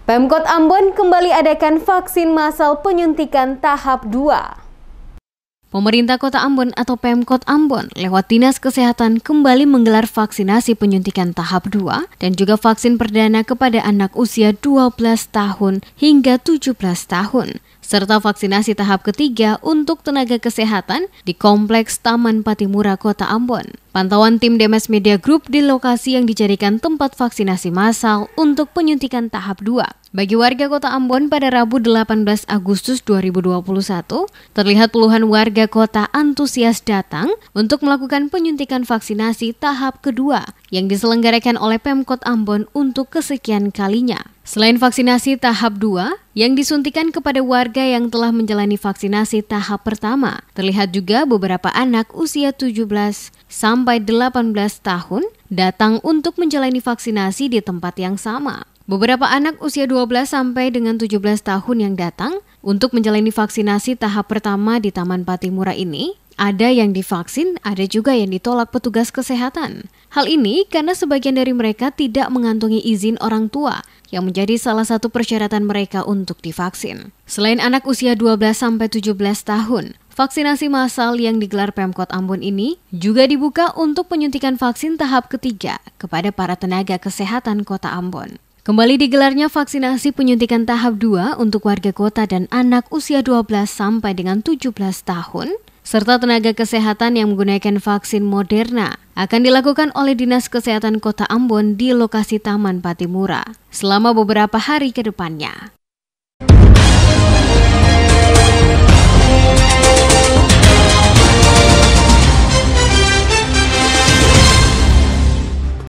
Pemkot Ambon kembali adakan vaksin massal penyuntikan tahap 2. Pemerintah Kota Ambon atau Pemkot Ambon lewat Dinas Kesehatan kembali menggelar vaksinasi penyuntikan tahap 2 dan juga vaksin perdana kepada anak usia 12 tahun hingga 17 tahun. Serta vaksinasi tahap ketiga untuk tenaga kesehatan di Kompleks Taman Patimura, Kota Ambon. Pantauan tim Demes Media Group di lokasi yang dijadikan tempat vaksinasi massal untuk penyuntikan tahap 2. Bagi warga Kota Ambon pada Rabu 18 Agustus 2021, terlihat puluhan warga kota antusias datang untuk melakukan penyuntikan vaksinasi tahap kedua yang diselenggarakan oleh Pemkot Ambon untuk kesekian kalinya. Selain vaksinasi tahap 2 yang disuntikan kepada warga yang telah menjalani vaksinasi tahap pertama, terlihat juga beberapa anak usia 17 sampai 18 tahun datang untuk menjalani vaksinasi di tempat yang sama. Beberapa anak usia 12 sampai dengan 17 tahun yang datang untuk menjalani vaksinasi tahap pertama di Taman Patimura ini, ada yang divaksin, ada juga yang ditolak petugas kesehatan. Hal ini karena sebagian dari mereka tidak mengantongi izin orang tua yang menjadi salah satu persyaratan mereka untuk divaksin. Selain anak usia 12 sampai 17 tahun, vaksinasi massal yang digelar Pemkot Ambon ini juga dibuka untuk penyuntikan vaksin tahap ketiga kepada para tenaga kesehatan Kota Ambon. Kembali digelarnya vaksinasi penyuntikan tahap 2 untuk warga kota dan anak usia 12 sampai dengan 17 tahun, serta tenaga kesehatan yang menggunakan vaksin Moderna akan dilakukan oleh Dinas Kesehatan Kota Ambon di lokasi Taman Patimura selama beberapa hari ke depannya.